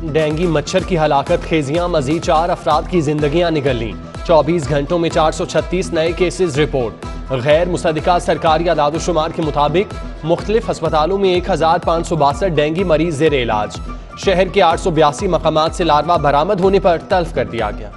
Dengue मच्छर की हलाकत खेजियां, मजीद 4 अफराद की जिंदगियां निकल लीं। 24 घंटों में 436 नए केसेस रिपोर्ट। गैर मुसद्दिका सरकारी आदादोशुमार के मुताबिक मुख्तलिफ अस्पतालों में 1562 डेंगू मरीज जेर इलाज। शहर के 882 मकामात से लार्वा बरामद होने पर तल्फ कर दिया गया।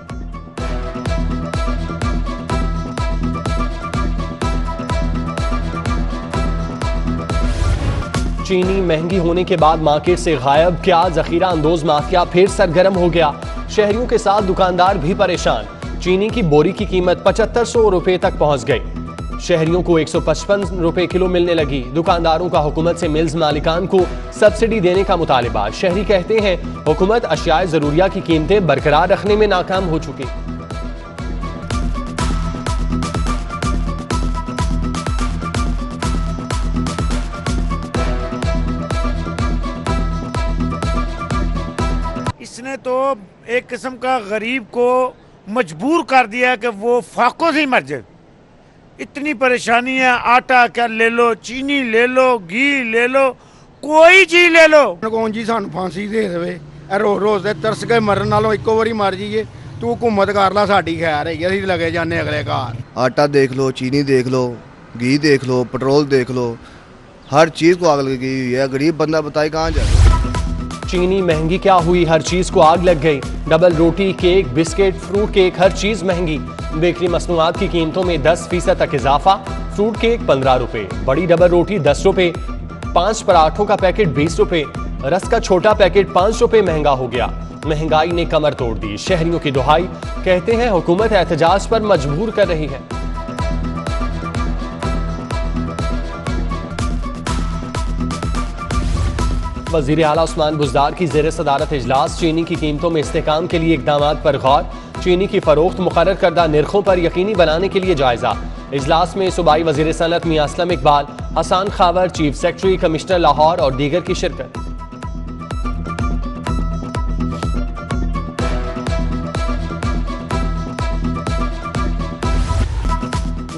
चीनी महंगी होने के बाद मार्केट से गायब, क्या जखीरा अंदोज माफिया फिर सरगर्म हो गया? शहरियों के साथ दुकानदार भी परेशान। चीनी की बोरी की कीमत 7500 रुपए तक पहुंच गई। शहरियों को 155 रुपए किलो मिलने लगी। दुकानदारों का हुकूमत से मिल्स मालिकान को सब्सिडी देने का मुतालिबा। शहरी कहते हैं हुकूमत अशियाए जरूरिया की कीमतें बरकरार रखने में नाकाम हो चुकी। इसने तो एक किस्म का गरीब को मजबूर कर दिया कि वो फाकों से ही मर जाए। इतनी परेशानी है, आटा क्या ले लो, चीनी ले लो, घी ले लो, कोई चीज ले लो। कौन जी सानू फांसी दे देवे, रोज रोज दे तरस के मरन नालों इको वारी मर जाइए। तू हुकूमत कर ला, साडी खैर है, असीं लगे जाने अगले घर। आटा देख लो, चीनी देख लो, घी देख लो, पेट्रोल देख लो, हर चीज को आग लगी हुई है। गरीब बंदा बताए कहाँ जाए। चीनी महंगी क्या हुई, हर चीज को आग लग गई। डबल रोटी, केक, बिस्किट, फ्रूट केक, हर चीज महंगी। बेकरी मसनूआत की कीमतों में 10% तक इजाफा। फ्रूट केक 15 रुपए, बड़ी डबल रोटी 10 रुपए, 5 पराठों का पैकेट 20 रुपए, रस का छोटा पैकेट 5 रुपए महंगा हो गया। महंगाई ने कमर तोड़ दी। शहरियों की दुहाई, कहते हैं हुकूमत एहतजाज पर मजबूर कर रही है। वज़ीर आला उस्मान बुज़दार की ज़ेर सदारत इजलास। चीनी की कीमतों में इस्तेहकाम के लिए इक़दामात पर गौर। चीनी की फरोख्त मुकर्रर करदा निर्खों पर यकीनी बनाने के लिए जायजा। इजलास में सूबाई वज़ीर सनअत मियां Aslam Iqbal, Hasan Khawar, chief secretary, commissioner Lahore और दीगर की शिरकत।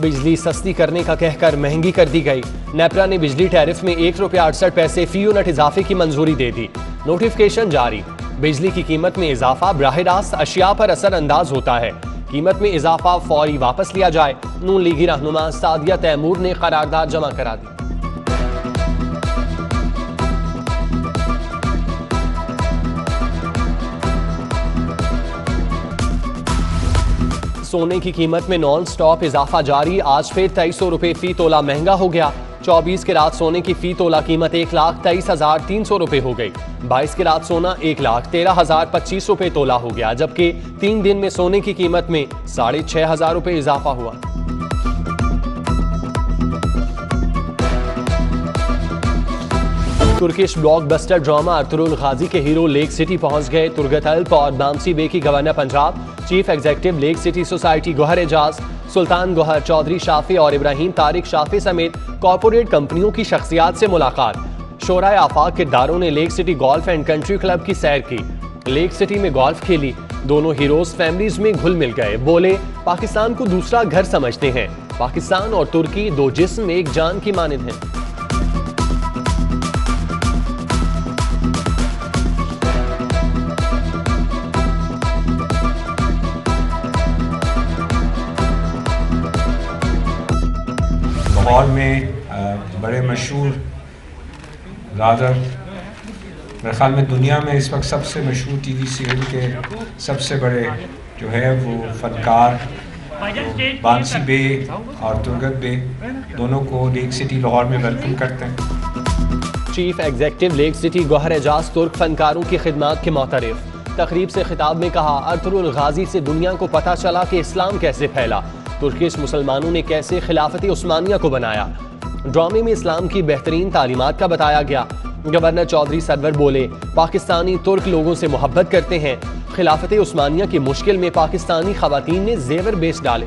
बिजली सस्ती करने का कहकर महंगी कर दी गई। नेपरा ने बिजली टैरिफ में 1 रुपया 68 पैसे फी यूनिट इजाफे की मंजूरी दे दी। नोटिफिकेशन जारी। बिजली की कीमत में इजाफा बराह रास्त अशिया पर असर अंदाज होता है। कीमत में इजाफा फौरी वापस लिया जाए। नून लीगी रहनुमा सादिया तैमूर ने करारदाद जमा करा दी। सोने की कीमत में नॉन स्टॉप इजाफा जारी। आज फिर 2300 रुपए फी तोला महंगा हो गया। 24 के रात सोने की फी तोला कीमत 1,23,300 रुपए हो गई। 22 के रात सोना 1,13,025 रुपए तोला हो गया, जबकि 3 दिन में सोने की कीमत में 6,500 रुपए इजाफा हुआ। तुर्किश ब्लॉकबस्टर ड्रामा अरतुरुल गाजी के हीरो लेक सिटी पहुंच गए। तुरगत अल्प और नामसी बे की governor Punjab, chief executive Lake City Society Gohar Ejaz, Sultan Gohar, Chaudhry Shafi और इब्राहिम तारिक शाफी समेत कॉरपोरेट कंपनियों की शख्सियात से मुलाकात। शोराए आफाक किरदारों ने lake city golf and country club की सैर की। लेक सिटी में गोल्फ खेली। दोनों हीरोज फैमिलीज में घुल मिल गए। बोले पाकिस्तान को दूसरा घर समझते हैं। पाकिस्तान और तुर्की दो जिस्म एक जान की मानिंद हैं। लाहौर में बड़े मशहूर रादर मेरे ख्याल में दुनिया में इस वक्त सबसे मशहूर टीवी सीरियल के सबसे बड़े जो है वो फनकार बांसी बे और तुरगत बे दोनों को लेक सिटी लाहौर में वेलकम करते हैं। Chief executive Lake City Gohar Ejaz तुर्क फनकारों की खिदमत के मोतरफ। तकरीब से खिताब में कहा अरतुरुल गाजी से दुनिया को पता चला कि इस्लाम कैसे फैला। तुर्किश मुसलमानों ने कैसे खिलाफत उस्मानिया को बनाया। ड्रामे में इस्लाम की बेहतरीन तालीमात का बताया गया। गवर्नर चौधरी सरवर बोले पाकिस्तानी तुर्क लोगों से मोहब्बत करते हैं। खिलाफत उस्मानिया की मुश्किल में पाकिस्तानी खवातीन ने जेवर बेच डाले।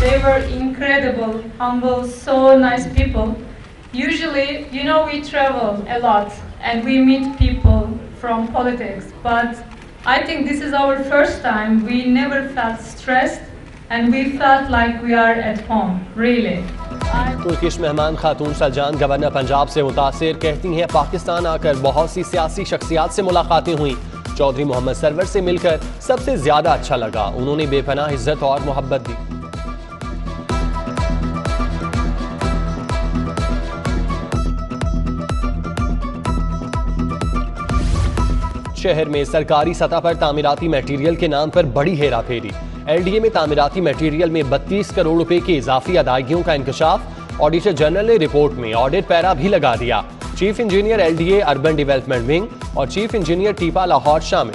They were incredible, humble, so nice people. Usually, we travel a lot and we meet people from politics, but I think this is our first time. We never felt stressed and we felt like we are at home, really. Turkish मेहमान खातून सलजान governor Punjab से मुतासिर, कहती हैं पाकिस्तान आकर बहुत सी सियासी शख्सियात से मुलाकातें हुई। चौधरी मोहम्मद सरवर से मिलकर सबसे ज्यादा अच्छा लगा, उन्होंने बेपनाह इज्जत और मोहब्बत दी। शहर में सरकारी सतह पर तामीराती मटेरियल के नाम पर बड़ी हेरा फेरी। एलडीए में तामीराती मटेरियल में 32 करोड़ रुपए की इजाफी अदायगियों का इंकशाफ। ऑडिटर जनरल ने रिपोर्ट में ऑडिट पैरा भी लगा दिया। Chief engineer LDA urban development wing और चीफ इंजीनियर टीपा लाहौर शामिल।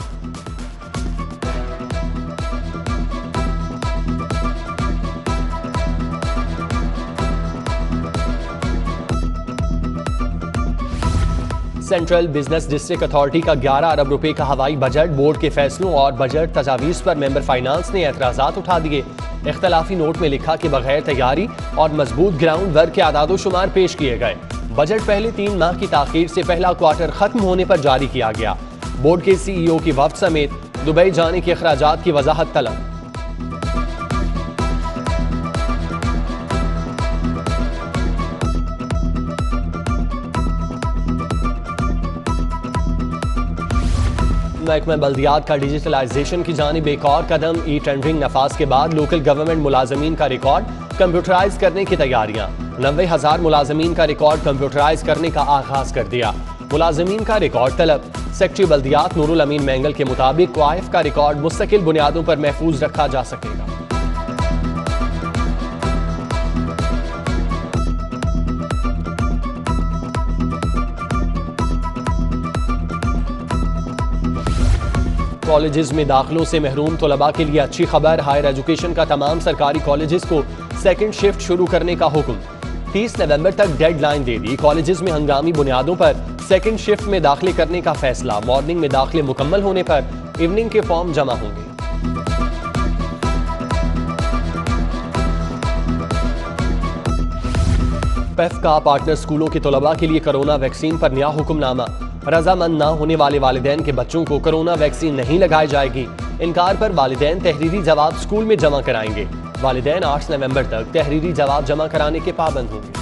सेंट्रल बिजनेस डिस्ट्रिक्ट अथॉरिटी का 11 अरब रुपए का हवाई बजट, बोर्ड के फैसलों और बजट तजावीज पर मेंबर फाइनेंस ने एतराजात उठा दिए। इख्तलाफी नोट में लिखा कि बगैर तैयारी और मजबूत ग्राउंड वर्क के आदादो शुमार पेश किए गए। बजट पहले 3 माह की ताखीर से पहला क्वार्टर खत्म होने पर जारी किया गया। बोर्ड के CEO की वफ्द समेत दुबई जाने के अखराजात की वजाहत तलब। महकमा बल्दियात का डिजिटलाइजेशन की जानिब एक और कदम। ई टेंडरिंग नफाज के बाद लोकल गवर्नमेंट मुलाजमीन का रिकॉर्ड कंप्यूटराइज करने की तैयारियां। 90,000 मुलाजमीन का रिकॉर्ड कंप्यूटराइज करने का आगाज कर दिया। मुलाजमीन का रिकॉर्ड तलब। सेक्रेटरी बल्दियात नूरुल अमीन मैंगल के मुताबिक क्वाइफ का रिकॉर्ड मुस्तकिल बुनियादों पर महफूज रखा जा सकेगा। कॉलेजेस में दाखिलों से महरूम तलबा के लिए अच्छी खबर। हायर एजुकेशन का तमाम सरकारी कॉलेजेस को सेकंड शिफ्ट शुरू करने का हुक्म। 30 नवंबर तक डेडलाइन दे दी। कॉलेजेस में हंगामी बुनियादों पर सेकंड शिफ्ट में दाखिले करने का फैसला। मॉर्निंग में दाखिले मुकम्मल होने पर इवनिंग के फॉर्म जमा होंगे। पेफ का पार्टनर स्कूलों के तलबा के लिए कोरोना वैक्सीन पर नया हुक्मनामा। रजामंद न होने वाले वालिदैन के बच्चों को कोरोना वैक्सीन नहीं लगाई जाएगी। इनकार पर वालिदैन तहरीरी जवाब स्कूल में जमा कराएंगे। वालिदैन 8 नवंबर तक तहरीरी जवाब जमा कराने के पाबंद होंगे।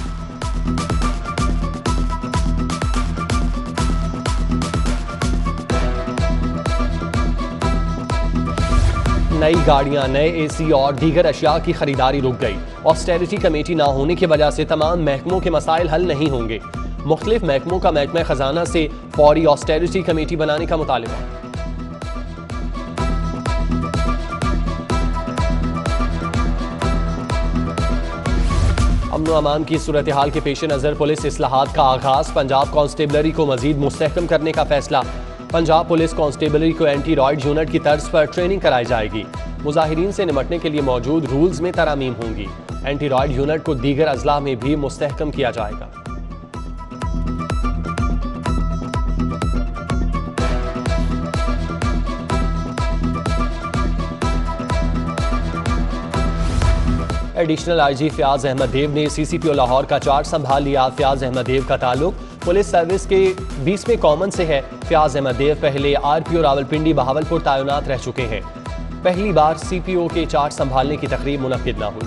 नई गाड़ियां, नए एसी और दीगर अशिया की खरीदारी रुक गई। ऑस्टेरिटी कमेटी ना होने की वजह से तमाम महकमों के मसाइल हल नहीं होंगे। मुख्तलिफ महकमों का महकमा खजाना से फौरी ऑस्टेरिटी कमेटी बनाने का मुतालिबा। अमन अमान की सूरत हाल के पेश नज़र पुलिस इस्लाहात का आगाज। पंजाब कांस्टेबलरी को मजीद मुस्तहकम करने का फैसला। पंजाब पुलिस कांस्टेबलरी को एंटी रॉयड यूनिट की तर्ज पर ट्रेनिंग कराई जाएगी। मुजाहिरीन से निपटने के लिए मौजूद रूल्स में तरामीम होंगी। एंटी रॉयड यूनिट को दीगर अजला में भी मुस्तहकम किया जाएगा। एडिशनल आईजी फयाज अहमद देव ने CCPO लाहौर का चार्ज संभाल लिया। फयाज अहमद देव का ताल्लुक पुलिस सर्विस के 20वें कॉमन से है। फयाज अहमद देव पहले RPO रावलपिंडी बहावलपुर तैनात रह चुके हैं। पहली बार CPO के चार्ज संभालने की तकरीब मुनक्किद न हुई।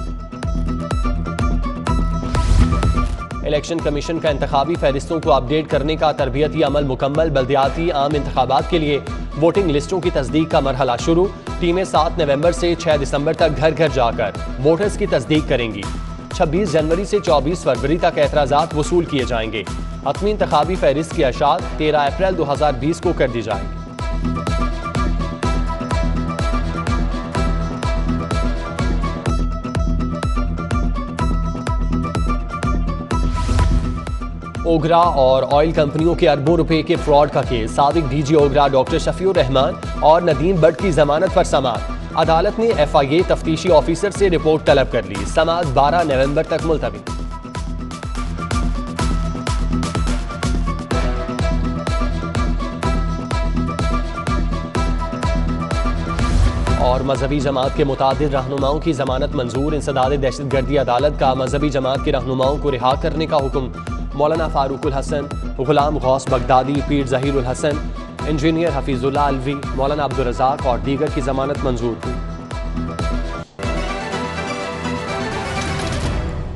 इलेक्शन कमीशन का इंतखाबी फहरिस्तों को अपडेट करने का तरबियती अमल मुकम्मल। बल्दियाती आम इंतखाबात के लिए वोटिंग लिस्टों की तस्दीक का मरहला शुरू। टीमें 7 नवंबर से 6 दिसंबर तक घर घर जाकर वोटर्स की तस्दीक करेंगी। 26 जनवरी से 24 फरवरी तक एतराज़ात वसूल किए जाएंगे। हतमी इंतखाबी फहरिस्त की अशात 13 अप्रैल 2020 को कर दी जाएगी। ओगरा और ऑयल कंपनियों के अरबों रुपए के फ्रॉड का केस। साबिक DG ओगरा डॉक्टर शफीउर रहमान और नदीम बट की जमानत पर समाअत। अदालत ने FIA तफ्तीशी ऑफिसर से रिपोर्ट तलब कर ली। समाअत 12 नवंबर तक मुलतवी। और मजहबी जमात के मुतादिद रहनुमाओं की जमानत मंजूर। इंसदाद दहशतगर्दी अदालत का मजहबी जमात के रहनुमाओं को रिहा करने का हुक्म। मौलाना फारूकुल हसन, गुलाम गौस बगदादी, पीर जहीरुल हसन, इंजीनियर हफीजुल्लाह अलवी, मौलाना अब्दुल रज़ाक और दीगर की जमानत मंजूर हुई।